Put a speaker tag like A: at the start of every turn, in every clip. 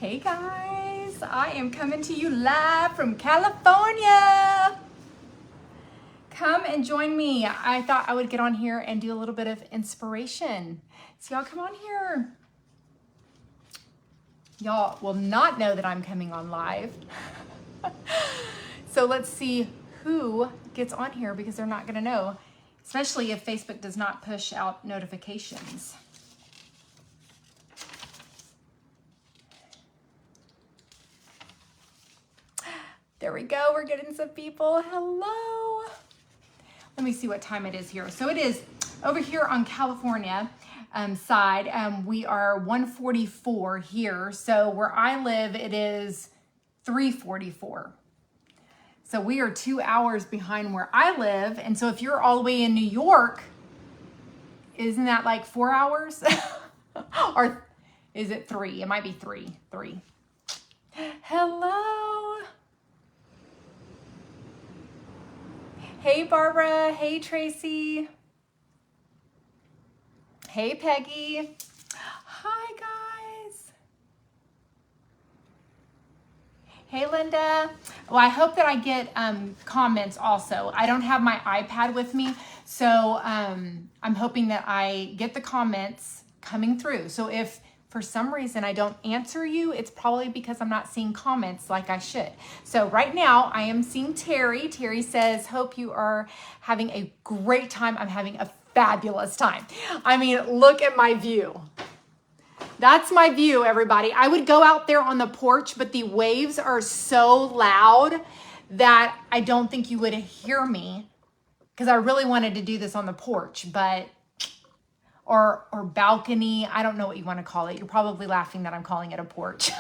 A: Hey guys, I am coming to you live from California. Come and join me. I thought I would get on here and do a little bit of inspiration. So y'all come on here. Y'all will not know that I'm coming on live. So let's see who gets on here because they're not gonna know, especially if Facebook does not push out notifications. There we go, we're getting some people. Hello. Let me see what time it is here. So it is over here on California side. We are 1:44 here. So where I live, it is 3:44. So we are 2 hours behind where I live. And so if you're all the way in New York, isn't that like 4 hours? Or is it 3? It might be 3. Hello. Hey, Barbara. Hey, Tracy. Hey, Peggy. Hi, guys. Hey, Linda. Well, I hope that I get comments also. I don't have my iPad with me, so I'm hoping that I get the comments coming through. So if for some reason I don't answer you, it's probably because I'm not seeing comments like I should. So right now I am seeing Terry. Terry says, hope you are having a great time. I'm having a fabulous time. I mean, look at my view. That's my view, everybody. I would go out there on the porch, but the waves are so loud that I don't think you would hear me because I really wanted to do this on the porch, but or balcony. I don't know what you want to call it. You're probably laughing that I'm calling it a porch.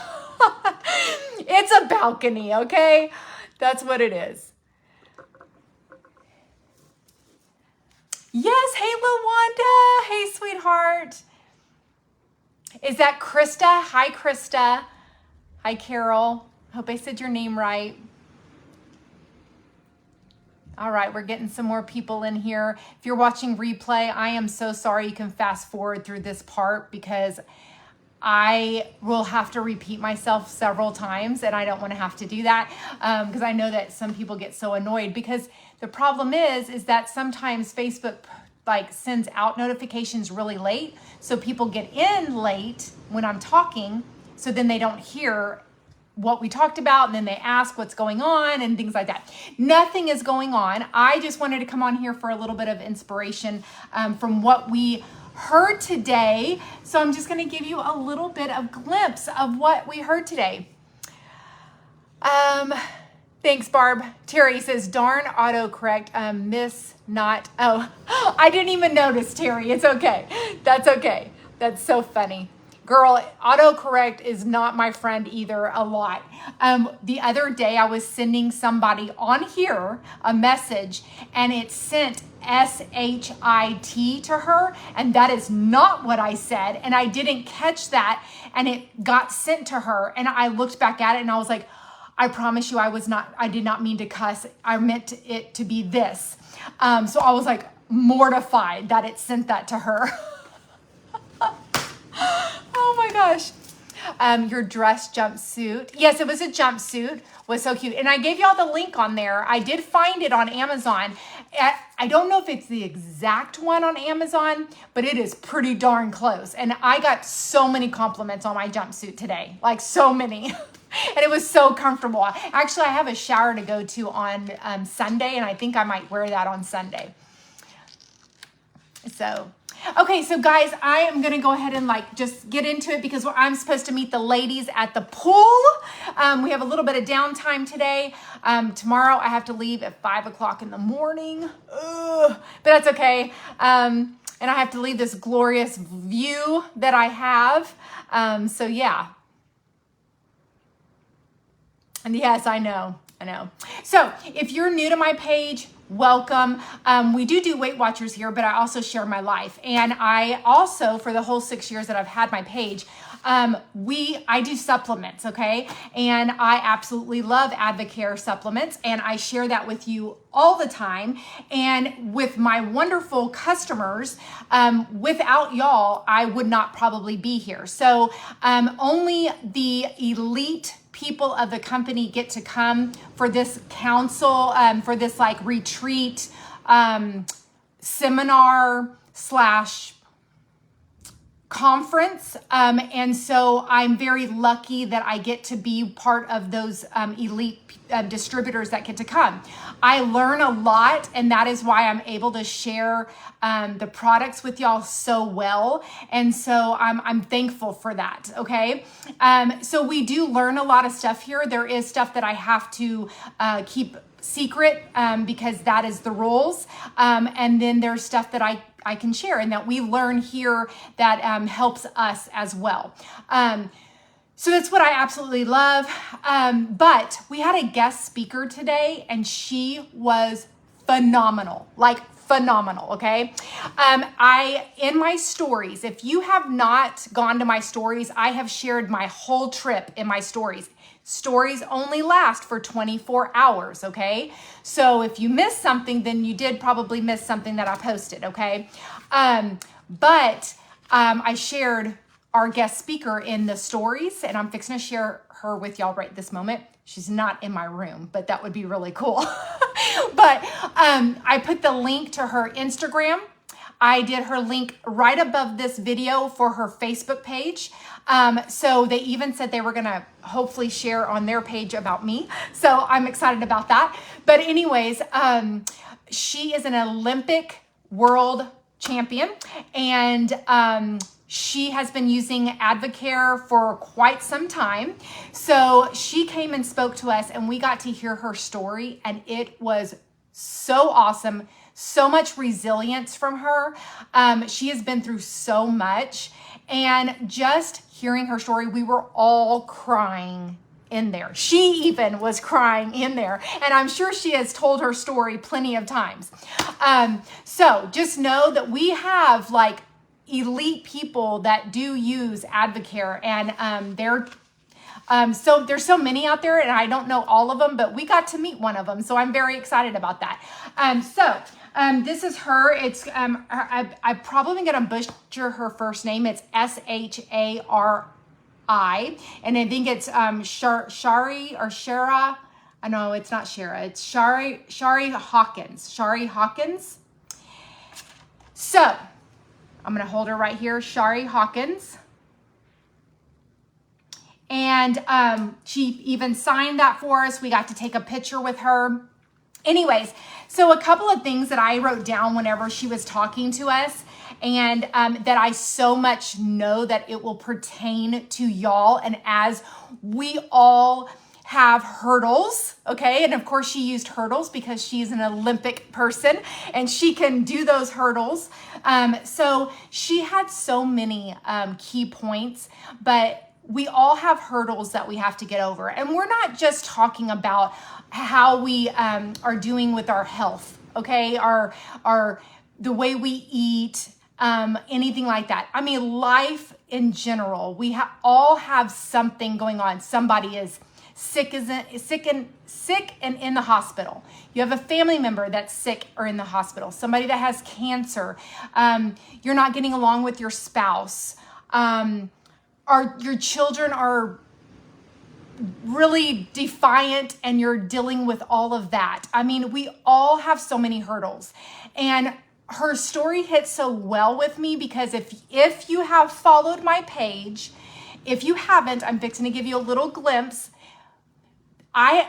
A: It's a balcony, okay? That's what it is. Yes, hey, LaWanda. Hey, sweetheart. Is that Krista? Hi, Krista. Hi, Carol. Hope I said your name right. All right, we're getting some more people in here. If you're watching replay, I am so sorry. You can fast forward through this part because I will have to repeat myself several times and I don't want to have to do that because I know that some people get so annoyed because the problem is that sometimes Facebook sends out notifications really late. So people get in late when I'm talking. So then they don't hear what we talked about, and then they ask what's going on and things like that. Nothing is going on. I just wanted to come on here for a little bit of inspiration from what we heard today. So I'm just going to give you a little bit of glimpse of what we heard today. Thanks, Barb. Terry says, darn autocorrect, miss not. Oh, I didn't even notice, Terry. It's okay. That's okay. That's so funny. Girl, autocorrect is not my friend either a lot. The other day I was sending somebody on here a message and it sent SHIT to her and that is not what I said and I didn't catch that and it got sent to her and I looked back at it and I was like, I promise you I did not mean to cuss. I meant it to be this. So I was like mortified that it sent that to her. Oh my gosh. Your dress jumpsuit. Yes, it was a jumpsuit. Was so cute. And I gave y'all the link on there. I did find it on Amazon. I don't know if it's the exact one on Amazon, but it is pretty darn close. And I got so many compliments on my jumpsuit today. Like so many. And it was so comfortable. Actually, I have a shower to go to on Sunday, and I think I might wear that on Sunday. So, okay, so guys, I am going to go ahead and just get into it because I'm supposed to meet the ladies at the pool. We have a little bit of downtime today. Tomorrow I have to leave at 5 o'clock in the morning. Ugh, but that's okay. And I have to leave this glorious view that I have. So yeah. And yes, I know. So if you're new to my page, welcome. We do Weight Watchers here, but I also share my life. And I also, for the whole 6 years that I've had my page, I do supplements, okay? And I absolutely love Advocare supplements, and I share that with you all the time. And with my wonderful customers, without y'all, I would not probably be here. So only the elite people of the company get to come for this council, for this like retreat, seminar / conference. And so I'm very lucky that I get to be part of those elite distributors that get to come. I learn a lot, and that is why I'm able to share the products with y'all so well. And so I'm thankful for that, okay? So we do learn a lot of stuff here. There is stuff that I have to keep secret because that is the rules. And then there's stuff that I can share and that we learn here that helps us as well. So that's what I absolutely love. But we had a guest speaker today, and she was phenomenal, like phenomenal, okay? In my stories, if you have not gone to my stories, I have shared my whole trip in my stories. Stories only last for 24 hours, okay? So if you missed something, then you did probably miss something that I posted, okay? But I shared our guest speaker in the stories, and I'm fixing to share her with y'all right this moment. She's not in my room, but that would be really cool. But I put the link to her Instagram. I did her link right above this video for her Facebook page. So they even said they were going to hopefully share on their page about me. So I'm excited about that. But anyways, she is an Olympic world champion, and she has been using Advocare for quite some time. So she came and spoke to us, and we got to hear her story, and it was so awesome. So much resilience from her. She has been through so much, and just hearing her story, we were all crying in there. She even was crying in there, and I'm sure she has told her story plenty of times. So just know that we have like elite people that do use Advocare, and so there's so many out there, and I don't know all of them, but we got to meet one of them, so I'm very excited about that. This is her. It's I'm probably gonna butcher her first name. It's Shari, and I think it's Shari or Shara. No, it's not Shara. It's Shari Hawkins. Shari Hawkins. So I'm gonna hold her right here, Shari Hawkins. And she even signed that for us. We got to take a picture with her. Anyways, so a couple of things that I wrote down whenever she was talking to us, and that I so much know that it will pertain to y'all. And as we all have hurdles, okay? And of course she used hurdles because she's an Olympic person and she can do those hurdles. So she had so many key points, but we all have hurdles that we have to get over. And we're not just talking about how we are doing with our health, okay? The way we eat, anything like that. I mean, life in general, we all have something going on. Somebody is sick and in the hospital. You have a family member that's sick or in the hospital. Somebody that has cancer. You're not getting along with your spouse. Your children are really defiant and you're dealing with all of that. I mean, we all have so many hurdles. And her story hit so well with me because if you have followed my page, if you haven't, I'm fixing to give you a little glimpse.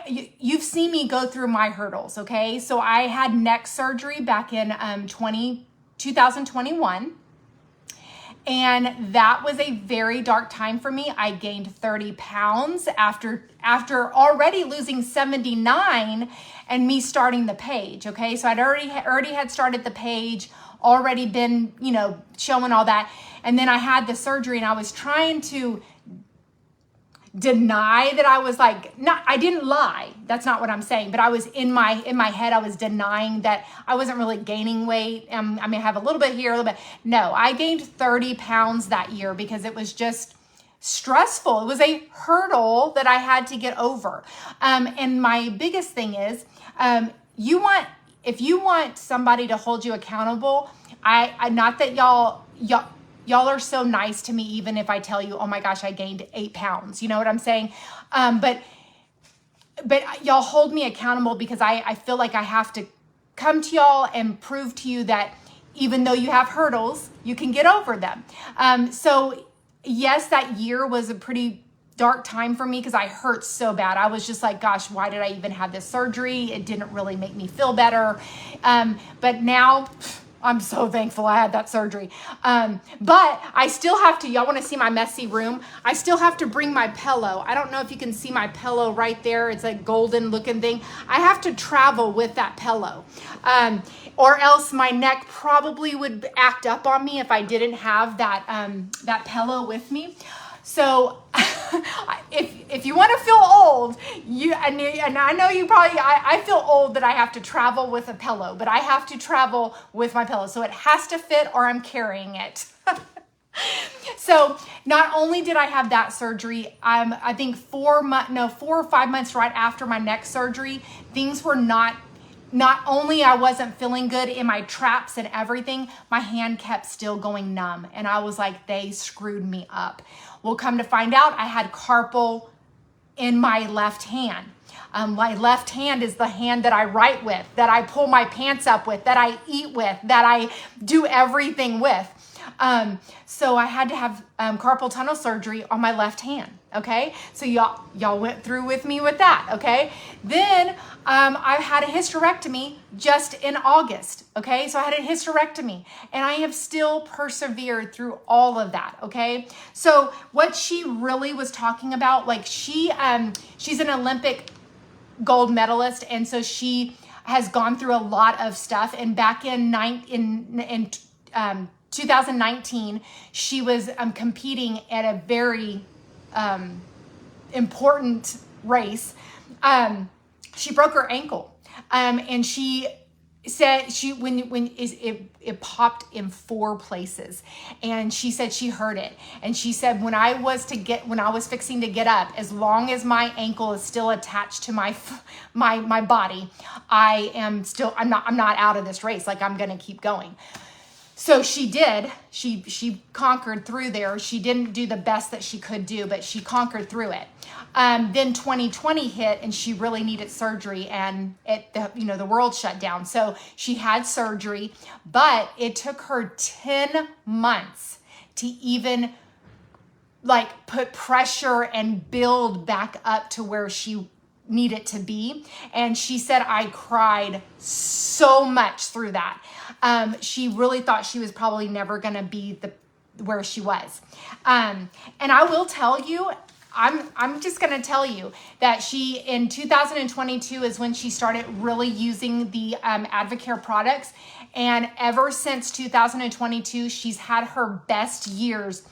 A: You've seen me go through my hurdles, okay? So I had neck surgery back in 2021. And that was a very dark time for me. I gained 30 pounds after already losing 79 and me starting the page, okay? So I'd already had started the page, already been, showing all that. And then I had the surgery and I was trying to deny that I was like, not, I didn't lie. That's not what I'm saying, but I was in my head, I was denying that I wasn't really gaining weight. I mean, I have a little bit here, a little bit. No, I gained 30 pounds that year because it was just stressful. It was a hurdle that I had to get over. And my biggest thing is, if you want somebody to hold you accountable, I not that y'all are so nice to me, even if I tell you, oh my gosh, I gained 8 pounds. You know what I'm saying? But y'all hold me accountable because I feel like I have to come to y'all and prove to you that even though you have hurdles, you can get over them. So yes, that year was a pretty dark time for me because I hurt so bad. I was just like, gosh, why did I even have this surgery? It didn't really make me feel better. But now I'm so thankful I had that surgery. But I still have to, y'all want to see my messy room? I still have to bring my pillow. I don't know if you can see my pillow right there. It's a golden looking thing. I have to travel with that pillow. Or else my neck probably would act up on me if I didn't have that pillow with me. So if you want to feel old, and I know you probably, I feel old that I have to travel with a pillow, but I have to travel with my pillow. So it has to fit or I'm carrying it. So not only did I have that surgery, I think 4 or 5 months right after my neck surgery, things were not only I wasn't feeling good in my traps and everything, my hand kept still going numb. And I was like, they screwed me up. Well, come to find out, I had carpal in my left hand. My left hand is the hand that I write with, that I pull my pants up with, that I eat with, that I do everything with. So I had to have carpal tunnel surgery on my left hand. Okay, so y'all went through with me with that. Okay, then I had a hysterectomy just in August. Okay, so I had a hysterectomy, and I have still persevered through all of that. Okay, so what she really was talking about, like she's an Olympic gold medalist, and so she has gone through a lot of stuff. And back in 2019, she was competing at a very important race. She broke her ankle, and she said it popped in 4 places, and she said she heard it, and she said when I was fixing to get up, as long as my ankle is still attached to my body, I'm not out of this race. Like, I'm gonna keep going. So she did. She conquered through there. She didn't do the best that she could do, but she conquered through it. Then 2020 hit, and she really needed surgery, and the world shut down. So she had surgery, but it took her 10 months to even like put pressure and build back up to where she needed to be. And she said, I cried so much through that. She really thought she was probably never going to be where she was. And I will tell you, I'm just going to tell you that she, in 2022 is when she started really using the Advocare products. And ever since 2022, she's had her best years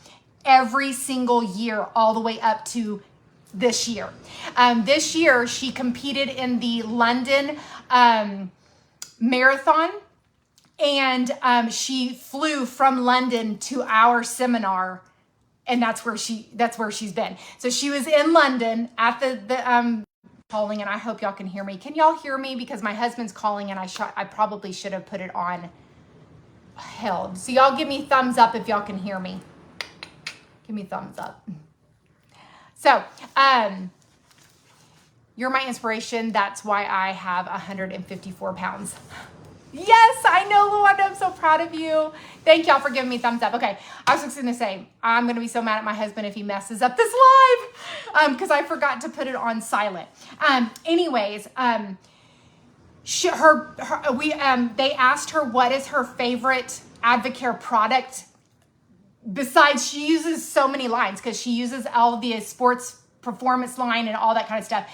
A: every single year, all the way up to this year. This year, she competed in the London marathon, and she flew from London to our seminar, and that's where she's been. So she was in London at the calling, and I hope y'all can hear me. Can y'all hear me? Because my husband's calling, and I probably should have put it on held. So y'all give me thumbs up if y'all can hear me. Give me thumbs up. So, you're my inspiration. That's why I have 154 pounds. Yes, I know, Luanda. I'm so proud of you. Thank y'all for giving me thumbs up. Okay, I was just going to say, I'm going to be so mad at my husband if he messes up this live because I forgot to put it on silent. Anyways, they asked her what is her favorite Advocare product. Besides, she uses so many lines because she uses all the sports performance line and all that kind of stuff.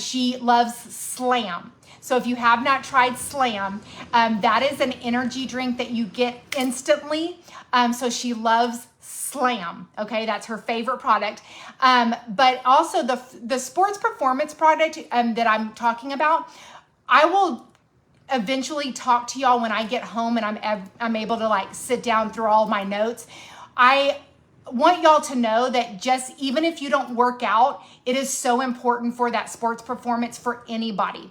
A: She loves Slam. So if you have not tried Slam, that is an energy drink that you get instantly. So she loves Slam. Okay, that's her favorite product. But also the sports performance product that I'm talking about, I will eventually talk to y'all when I get home and I'm able to like sit down through all my notes. I want y'all to know that just even if you don't work out, it is so important for that sports performance for anybody.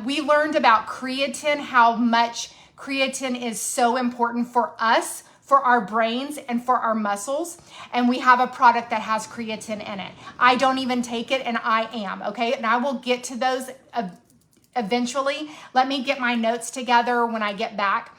A: We learned about creatine, how much creatine is so important for us, for our brains and for our muscles. And we have a product that has creatine in it. I don't even take it and I am, okay? And I will get to those eventually. Let me get my notes together when I get back.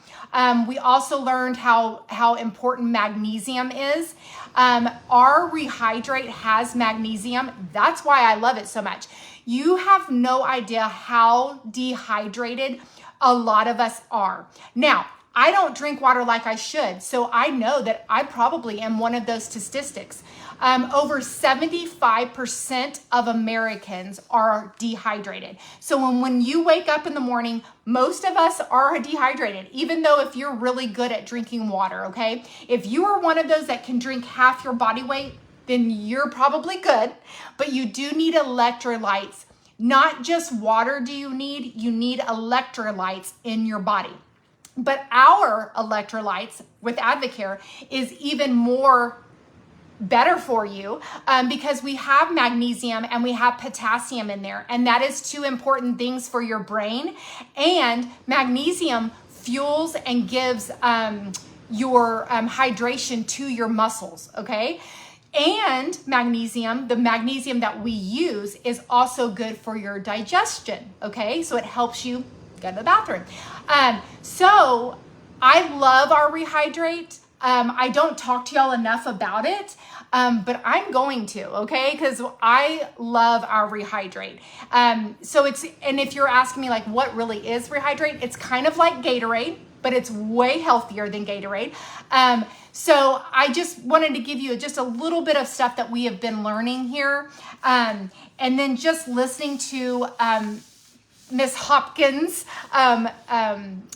A: We also learned how important magnesium is. Our Rehydrate has magnesium. That's why I love it so much. You have no idea how dehydrated a lot of us are. Now, I don't drink water like I should, so I know that I probably am one of those statistics. Over 75% of Americans are dehydrated. So when you wake up in the morning, most of us are dehydrated, even though if you're really good at drinking water, okay? If you are one of those that can drink half your body weight, then you're probably good, but you do need electrolytes. Not just water do you need electrolytes in your body. But our electrolytes with Advocare is even more better for you because we have magnesium and we have potassium in there. And that is two important things for your brain. And magnesium fuels and gives your hydration to your muscles, okay? And magnesium, the magnesium that we use is also good for your digestion, okay? So it helps you go to the bathroom. So I love our Rehydrate. I don't talk to y'all enough about it, but I'm going to, okay? Because I love our Rehydrate. And if you're asking me like, what really is Rehydrate? It's kind of like Gatorade, but it's way healthier than Gatorade. So I just wanted to give you just a little bit of stuff that we have been learning here. And then just listening to Miss Hopkins'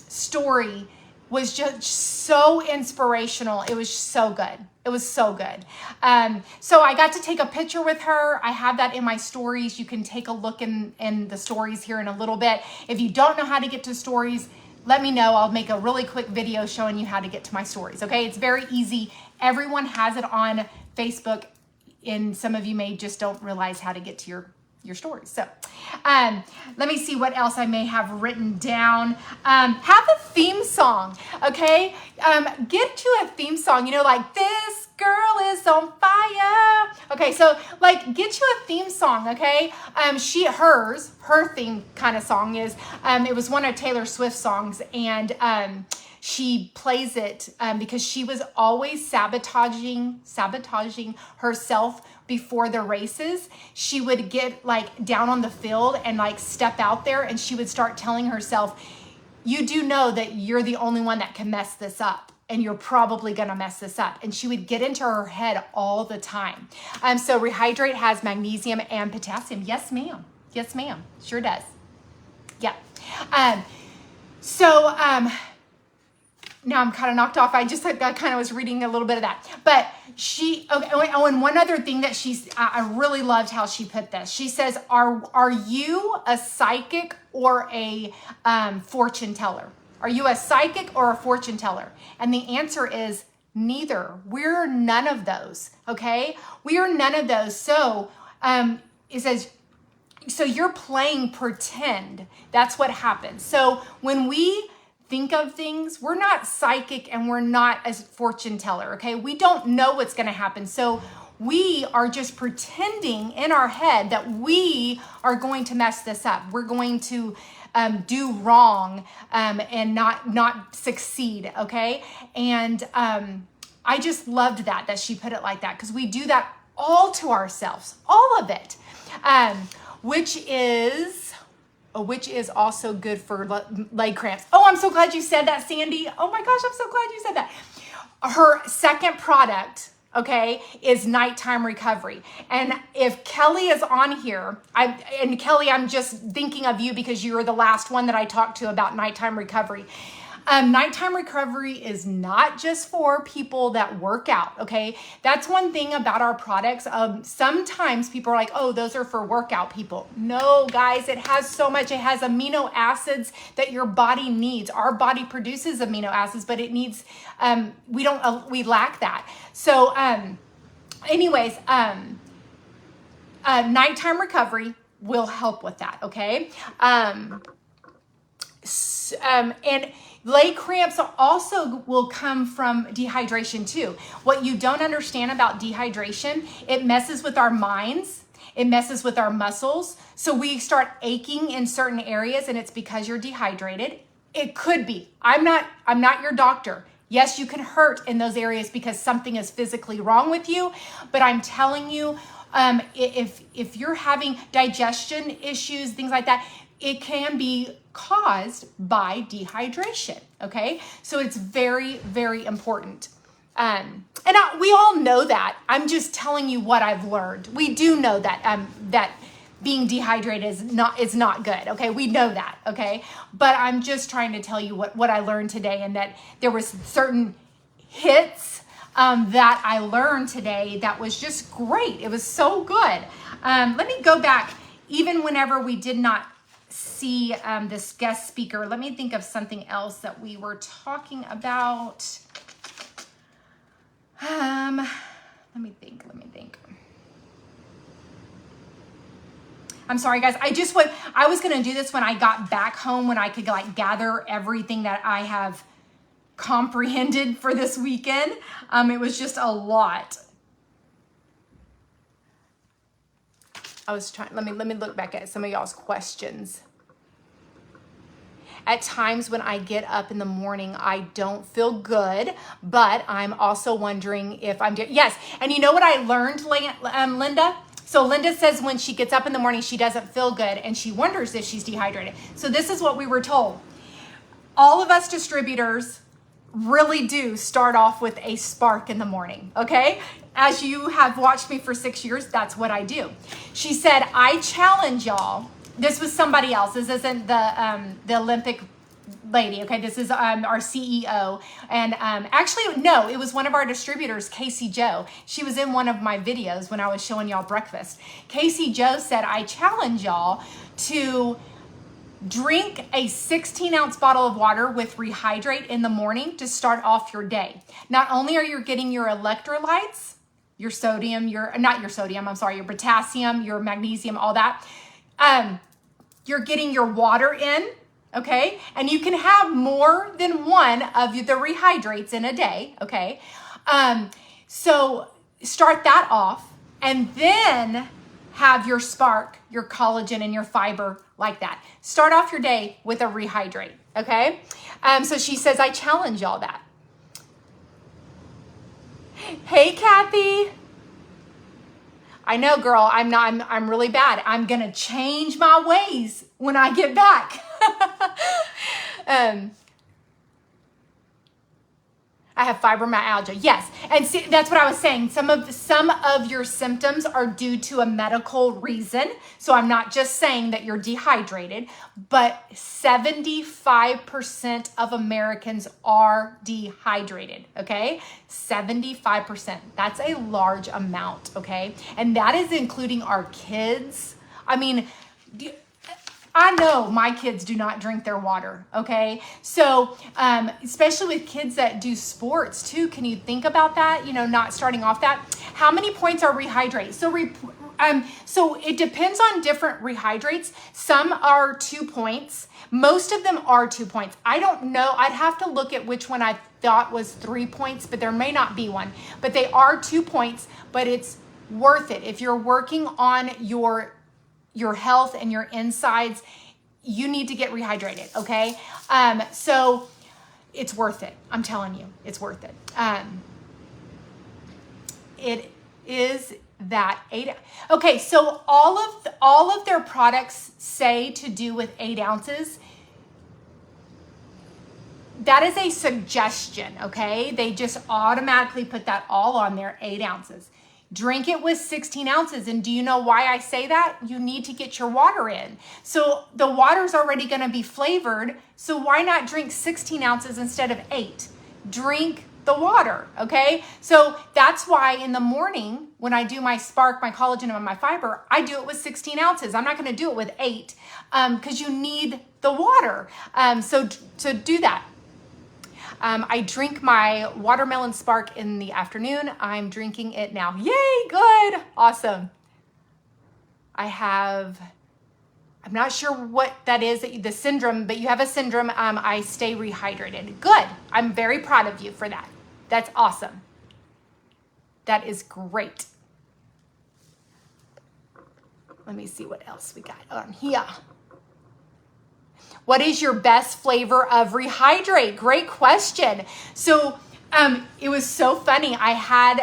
A: story was just so inspirational. It was so good. It was so good. So I got to take a picture with her. I have that in my stories. You can take a look in the stories here in a little bit. If you don't know how to get to stories, let me know. I'll make a really quick video showing you how to get to my stories, okay? It's very easy. Everyone has it on Facebook, and some of you may just don't realize how to get to your stories. So let me see what else I may have written down. Have a theme song, okay? Get to a theme song, you know, like this girl is on fire. Okay, so like get you a theme song, okay? Her theme kind of song is, it was one of Taylor Swift's songs, and she plays it because she was always sabotaging herself before the races. She would get like down on the field and like step out there, and she would start telling herself, you do know that you're the only one that can mess this up, and you're probably gonna mess this up. And she would get into her head all the time. So Rehydrate has magnesium and potassium. Yes, ma'am. Yes, ma'am. Sure does. Yeah. Now I'm kind of knocked off. I kind of was reading a little bit of that. But and one other thing that I really loved how she put this. She says, are you a psychic or a fortune teller? Are you a psychic or a fortune teller? And the answer is neither. We're none of those, okay? We are none of those. So it says, so you're playing pretend. That's what happens. So when we think of things, we're not psychic and we're not a fortune teller, okay? We don't know what's gonna happen. So we are just pretending in our head that we are going to mess this up. We're going to do wrong and not succeed, okay? And I just loved that she put it like that, because we do that all to ourselves, all of it, which is also good for leg cramps. Oh, I'm so glad you said that, Sandy. Oh my gosh, I'm so glad you said that. Her second product okay, is nighttime recovery. And if Kelly is on here, and Kelly, I'm just thinking of you because you were the last one that I talked to about nighttime recovery. Nighttime recovery is not just for people that work out, okay? That's one thing about our products. Sometimes people are like, oh, those are for workout people. No, guys, it has so much. It has amino acids that your body needs. Our body produces amino acids, but it needs, we lack that. So anyways, nighttime recovery will help with that, okay? And leg cramps also will come from dehydration too. What you don't understand about dehydration, it messes with our minds. It messes with our muscles. So we start aching in certain areas, and it's because you're dehydrated. It could be. I'm not your doctor. Yes, you can hurt in those areas because something is physically wrong with you, but I'm telling you, if you're having digestion issues, things like that, it can be caused by dehydration, okay? So it's very, very important. We all know that. I'm just telling you what I've learned. We do know that that being dehydrated is not good, okay? We know that, okay? But I'm just trying to tell you what I learned today, and that there was certain hits that I learned today that was just great. It was so good. Let me go back, even whenever we did not see this guest speaker. Let me think of something else that we were talking about. Let me think. I'm sorry, guys. I was going to do this when I got back home, when I could like gather everything that I have comprehended for this weekend. It was just a lot. I was trying, let me look back at some of y'all's questions. At times when I get up in the morning, I don't feel good, but I'm also wondering if I'm doing, yes. And you know what I learned, Linda? So Linda says when she gets up in the morning, she doesn't feel good and she wonders if she's dehydrated. So this is what we were told. All of us distributors really do start off with a spark in the morning, okay? As you have watched me for 6 years, that's what I do. She said, I challenge y'all. This was somebody else. This isn't the Olympic lady, okay? This is our CEO. And actually, no, it was one of our distributors, Casey Joe. She was in one of my videos when I was showing y'all breakfast. Casey Joe said, I challenge y'all to drink a 16-ounce bottle of water with Rehydrate in the morning to start off your day. Not only are you getting your electrolytes, your sodium, your potassium, your magnesium, all that, you're getting your water in, okay? And you can have more than one of the Rehydrates in a day, okay? So start that off, and then have your spark, your collagen, and your fiber like that. Start off your day with a Rehydrate, okay? So she says, I challenge y'all that. Hey, Kathy. I know, girl, I'm really bad. I'm going to change my ways when I get back. I have fibromyalgia. Yes. And see, that's what I was saying. Some of your symptoms are due to a medical reason. So I'm not just saying that you're dehydrated, but 75% of Americans are dehydrated, okay? 75%. That's a large amount, okay? And that is including our kids. I mean, I know my kids do not drink their water, okay? So, especially with kids that do sports too, can you think about that? You know, not starting off that. How many points are Rehydrate? So it depends on different Rehydrates. Some are 2 points. Most of them are 2 points. I don't know. I'd have to look at which one I thought was 3 points, but there may not be one. But they are 2 points, but it's worth it. If you're working on your health and your insides, you need to get Rehydrated, okay? So it's worth it. I'm telling you, it's worth it. It is that 8. Okay, so all of their products say to do with 8 ounces. that is a suggestion, okay? They just automatically put that all on there, 8 ounces. Drink it with 16 ounces. And do you know why I say that? You need to get your water in. So the water's already going to be flavored. So why not drink 16 ounces instead of 8? Drink the water, okay? So that's why in the morning, when I do my Spark, my collagen, and my fiber, I do it with 16 ounces. I'm not going to do it with 8 because you need the water. So to do that, I drink my watermelon Spark in the afternoon. I'm drinking it now. Yay, good, awesome. I'm not sure what that is, the syndrome, but you have a syndrome. I stay rehydrated. Good, I'm very proud of you for that. That's awesome. That is great. Let me see what else we got on here. What is your best flavor of Rehydrate? Great question. So it was so funny. I had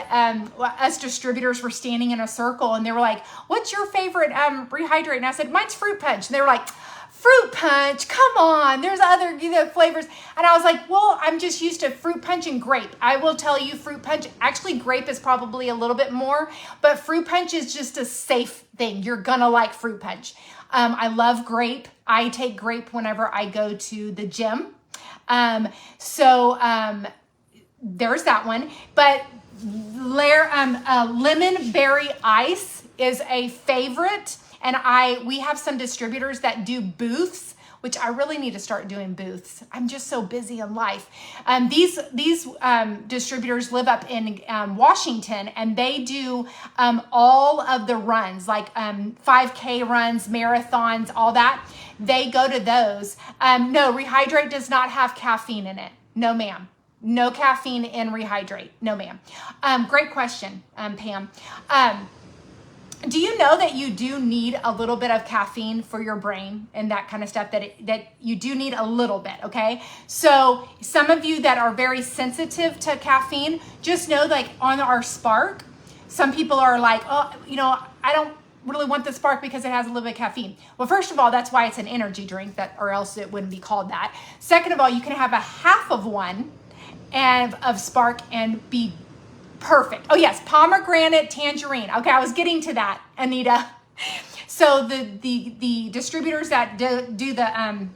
A: us distributors were standing in a circle and they were like, what's your favorite Rehydrate? And I said, mine's Fruit Punch. And they were like, Fruit Punch, come on, there's other flavors. And I was like, well, I'm just used to Fruit Punch and grape. I will tell you, Fruit Punch, actually grape is probably a little bit more, but Fruit Punch is just a safe thing. You're gonna like Fruit Punch. I love grape. I take grape whenever I go to the gym. There's that one. But lemon berry ice is a favorite. And we have some distributors that do booths, which I really need to start doing booths. I'm just so busy in life. These distributors live up in Washington, and they do all of the runs, like 5K runs, marathons, all that. They go to those. No, Rehydrate does not have caffeine in it. No, ma'am. No caffeine in Rehydrate. No, ma'am. Great question, Pam. Do you know that you do need a little bit of caffeine for your brain and that kind of stuff, that you do need a little bit, okay? So some of you that are very sensitive to caffeine, just know, like on our Spark, some people are like, oh, I don't really want the Spark because it has a little bit of caffeine. Well, first of all, that's why it's an energy drink, or else it wouldn't be called that. Second of all, you can have a half of one of Spark and be perfect. Oh yes, pomegranate tangerine. Okay, I was getting to that, Anita. So the distributors that do the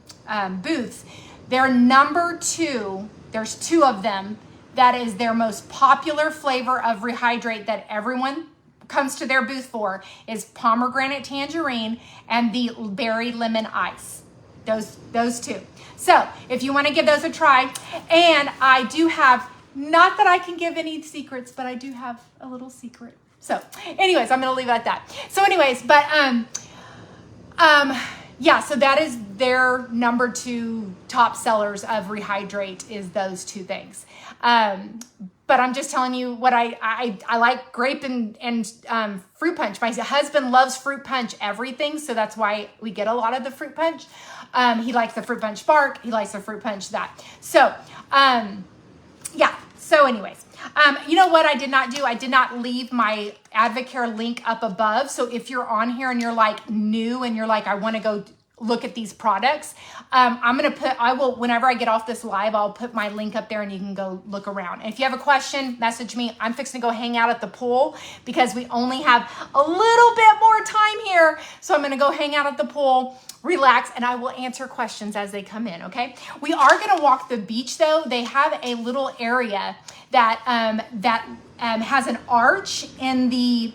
A: booths, their number 2, there's 2 of them, that is their most popular flavor of Rehydrate that everyone comes to their booth for, is pomegranate tangerine and the berry lemon ice. Those 2. So if you want to give those a try, and I do have, not that I can give any secrets, but I do have a little secret. So anyways, I'm going to leave it at that. So anyways, but yeah, so that is their number 2 top sellers of Rehydrate, is those 2 things. But I'm just telling you what I like grape and Fruit Punch. My husband loves Fruit Punch everything, so that's why we get a lot of the Fruit Punch. He likes the Fruit Punch Spark. He likes the Fruit Punch that. So, yeah. So anyways, you know what I did not do? I did not leave my Advocare link up above. So if you're on here and you're like new and you're like, I want to go look at these products, I will, whenever I get off this live, I'll put my link up there and you can go look around. And if you have a question, message me. I'm fixing to go hang out at the pool because we only have a little bit more time here. So I'm going to go hang out at the pool, relax, and I will answer questions as they come in, okay? We are going to walk the beach though. They have a little area that, has an arch in the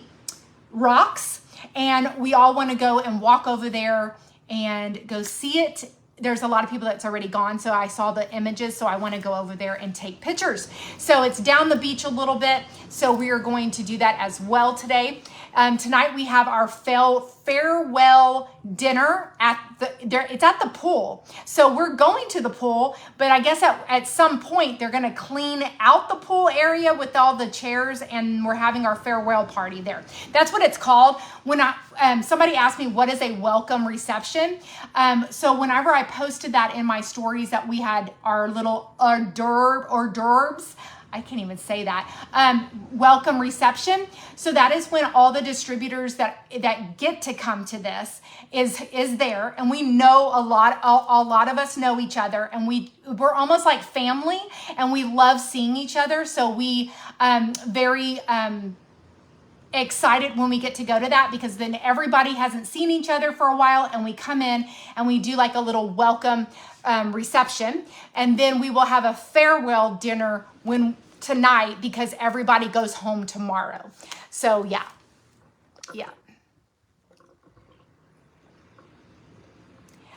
A: rocks, and we all want to go and walk over there and go see it. There's a lot of people that's already gone, so I saw the images, so I want to go over there and take pictures. So it's down the beach a little bit, so we are going to do that as well today. Tonight we have our farewell dinner it's at the pool. So we're going to the pool, but I guess at some point they're going to clean out the pool area with all the chairs, and we're having our farewell party there. That's what it's called. When somebody asked me, what is a welcome reception? So whenever I posted that in my stories that we had our little hors d'oeuvres, I can't even say that, welcome reception. So that is when all the distributors that get to come to this is there. And we know a lot of us know each other, and we're almost like family, and we love seeing each other. So we very excited when we get to go to that, because then everybody hasn't seen each other for a while, and we come in and we do like a little welcome reception, and then we will have a farewell dinner tonight, because everybody goes home tomorrow. So yeah.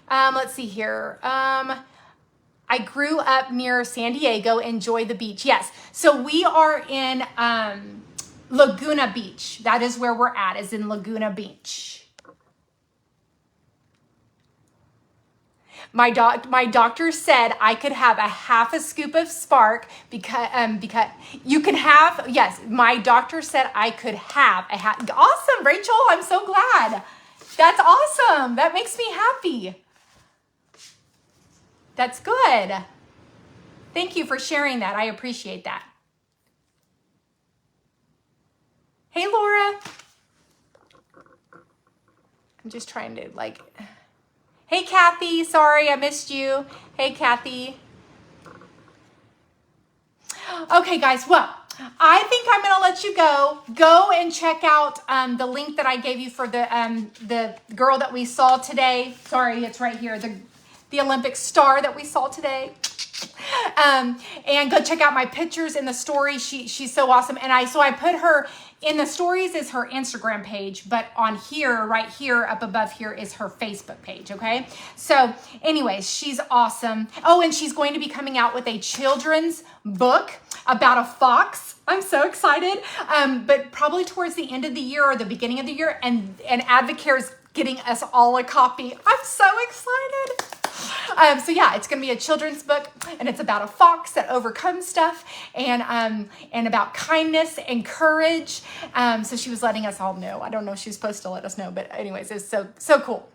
A: Let's see here. I grew up near San Diego. Enjoy the beach. Yes. So we are in Laguna Beach. That is where we're at, is in Laguna Beach. My doctor said I could have a half a scoop of Spark because you can have, yes, my doctor said I could have a half. Awesome, Rachel. I'm so glad. That's awesome. That makes me happy. That's good. Thank you for sharing that. I appreciate that. Hey, Laura. I'm just trying to hey, Kathy. Sorry, I missed you. Hey, Kathy. Okay, guys. Well, I think I'm going to let you go. Go and check out the link that I gave you for the girl that we saw today. Sorry, it's right here. The Olympic star that we saw today. And go check out my pictures in the story. She's so awesome. And I put her in the stories is her Instagram page, but on here, right here, up above here is her Facebook page. Okay. So anyways, she's awesome. Oh, and she's going to be coming out with a children's book about a fox. I'm so excited. But probably towards the end of the year or the beginning of the year, and Advocare is getting us all a copy. I'm so excited. So yeah, it's going to be a children's book, and it's about a fox that overcomes stuff, and about kindness and courage. So she was letting us all know. I don't know if she's supposed to let us know, but anyways, it's so cool.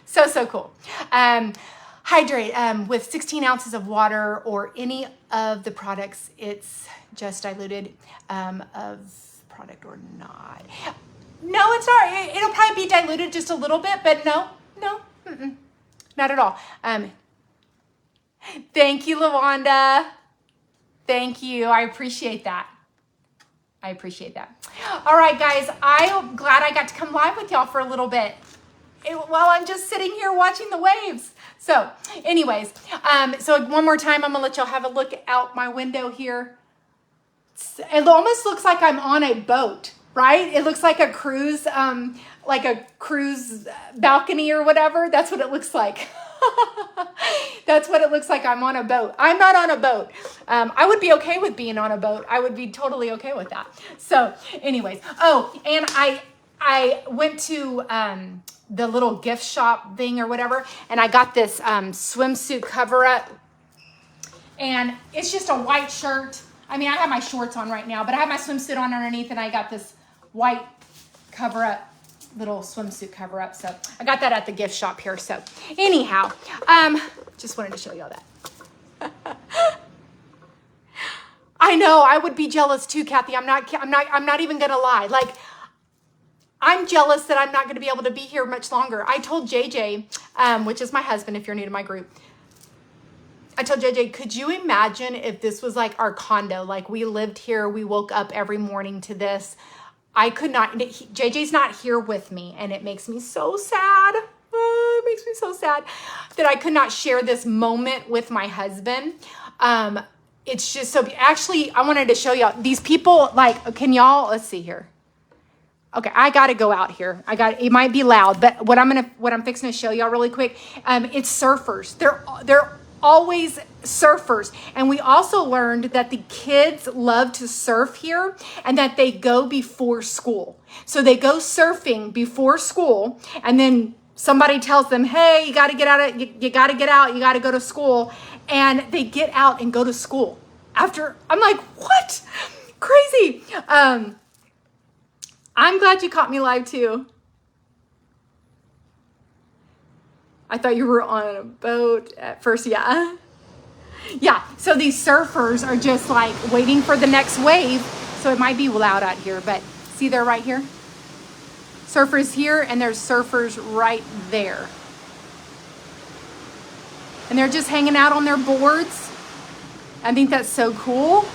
A: So cool. Hydrate with 16 ounces of water or any of the products. It's just diluted of product or not. No, it's not. It'll probably be diluted just a little bit, but no, not at all. Thank you, LaWanda. Thank you. I appreciate that. All right, guys. I'm glad I got to come live with y'all for a little bit while I'm just sitting here watching the waves. So anyways, so one more time, I'm going to let y'all have a look out my window here. It almost looks like I'm on a boat, right? It looks like a cruise balcony or whatever. That's what it looks like. That's what it looks like. I'm on a boat. I'm not on a boat. I would be okay with being on a boat. I would be totally okay with that. So anyways, and I went to the little gift shop thing or whatever, and I got this swimsuit cover up, and it's just a white shirt. I mean, I have my shorts on right now, but I have my swimsuit on underneath, and I got this white cover up, little swimsuit cover up. So I got that at the gift shop here. So anyhow, just wanted to show y'all that. I know I would be jealous too, Kathy. I'm not even going to lie. Like, I'm jealous that I'm not going to be able to be here much longer. I told JJ, which is my husband, if you're new to my group, I told JJ, could you imagine if this was like our condo? Like, we lived here, we woke up every morning to this. I could not, JJ's not here with me, and it makes me so sad. Oh, it makes me so sad that I could not share this moment with my husband. It's just so, actually, I wanted to show y'all these people, like, can y'all, let's see here. Okay, I got to go out here. It might be loud, but what I'm fixing to show y'all really quick, it's surfers. They're always surfers. And we also learned that the kids love to surf here, and that they go before school. So they go surfing before school, and then somebody tells them, hey, you got to get out, you got to get out, you got to go to school. And they get out and go to school after. I'm like, what? Crazy. I'm glad you caught me live too. I thought you were on a boat at first. Yeah. Yeah, so these surfers are just like waiting for the next wave. So it might be loud out here, but see they're right here? Surfers here, and there's surfers right there. And they're just hanging out on their boards. I think that's so cool.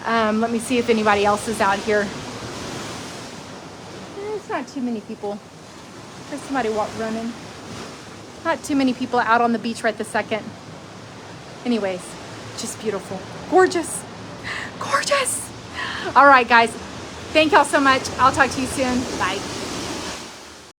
A: Let me see if anybody else is out here. There's not too many people. There's somebody running. Not too many people out on the beach right this second. Anyways, just beautiful. Gorgeous. Gorgeous. All right, guys. Thank y'all so much. I'll talk to you soon. Bye.